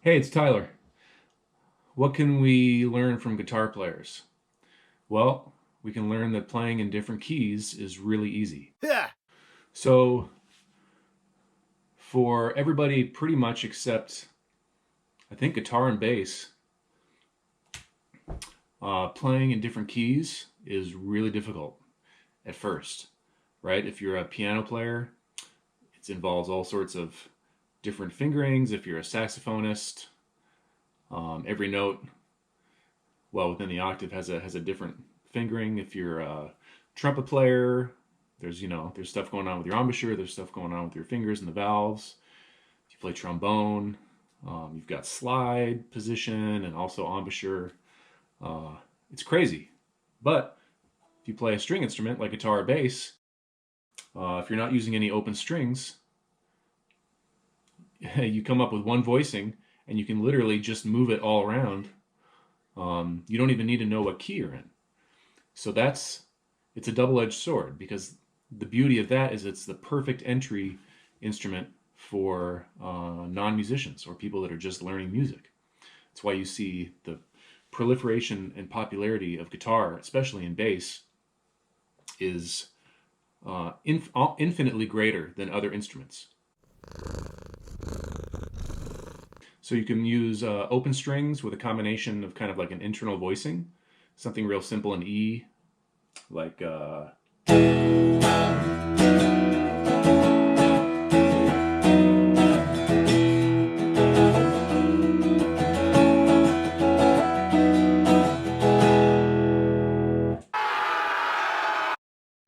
Hey, it's Tyler. What can we learn from guitar players? Well, we can learn that playing in different keys is really easy. Yeah. So, for everybody pretty much except, I think, guitar and bass, playing in different keys is really difficult at first, right? If you're a piano player, it involves all sorts of different fingerings. If you're a saxophonist, every note, well, within the octave has a different fingering. If you're a trumpet player, there's stuff going on with your embouchure. There's stuff going on with your fingers and the valves. If you play trombone, you've got slide position and also embouchure. Uh, it's crazy, but if you play a string instrument like guitar or bass, if you're not using any open strings, you come up with one voicing and you can literally just move it all around. You don't even need to know what key you're in. So it's a double-edged sword because the beauty of that is it's the perfect entry instrument for non-musicians or people that are just learning music. That's why you see the proliferation and popularity of guitar, especially in bass, is infinitely greater than other instruments. So you can use open strings with a combination of kind of like an internal voicing, something real simple in E, like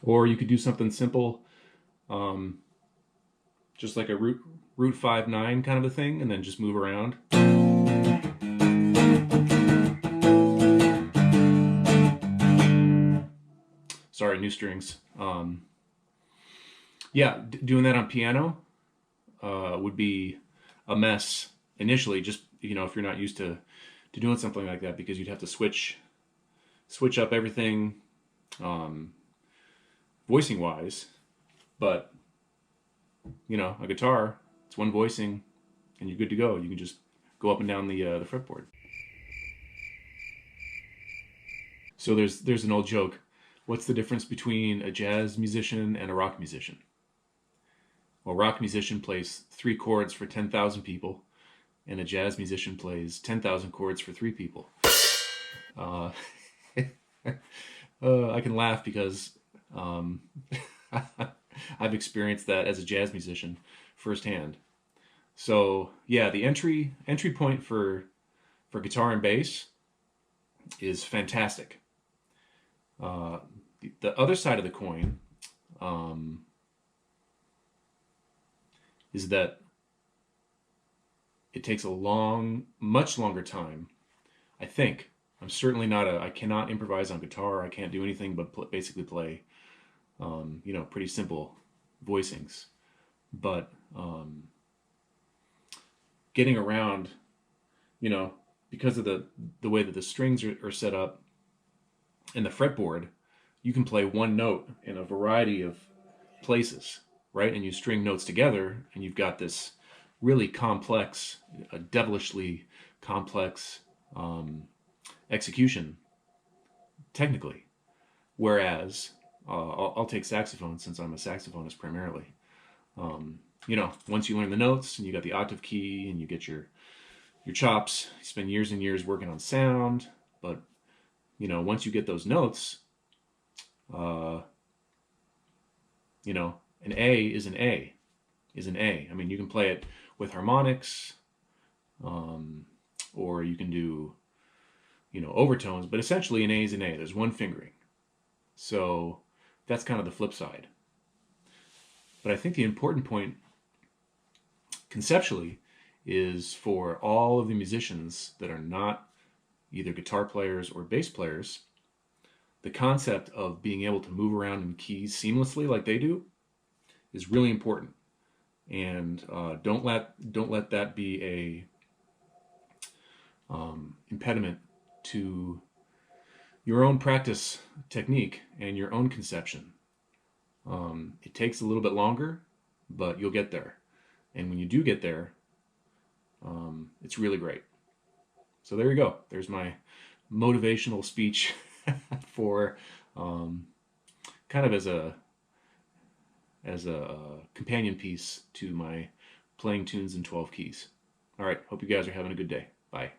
or you could do something simple, um, just like a root 5/9 kind of a thing, and then just move around. Sorry, new strings. Yeah, doing that on piano would be a mess initially. Just if you're not used to doing something like that, because you'd have to switch up everything, um, voicing wise. But a guitar, it's one voicing, and you're good to go. You can just go up and down the fretboard. So there's an old joke. What's the difference between a jazz musician and a rock musician? Well, a rock musician plays 3 chords for 10,000 people, and a jazz musician plays 10,000 chords for 3 people. Uh, I can laugh because um, I've experienced that as a jazz musician firsthand. So yeah, the entry point for guitar and bass is fantastic. Uh, the other side of the coin um, is that it takes a much longer time. I think I'm certainly not I cannot improvise on guitar. I can't do anything but basically play, pretty simple voicings. But getting around, you know, because of the way that the strings are set up and the fretboard, you can play one note in a variety of places, right? And you string notes together, and you've got this really complex, a devilishly complex execution technically. Whereas I'll take saxophone since I'm a saxophonist primarily. Once you learn the notes and you got the octave key and you get your chops, you spend years and years working on sound. But once you get those notes, uh, an A is an A is an A. I mean, you can play it with harmonics, or you can do overtones, but essentially an A is an A. There's one fingering. So that's kind of the flip side. But I think the important point conceptually is for all of the musicians that are not either guitar players or bass players, the concept of being able to move around in keys seamlessly like they do is really important. And don't let that be a impediment to your own practice technique and your own conception. It takes a little bit longer, but you'll get there. And when you do get there, It's really great. So there you go. There's my motivational speech for kind of as a companion piece to my playing tunes in 12 keys. All right. Hope you guys are having a good day. Bye.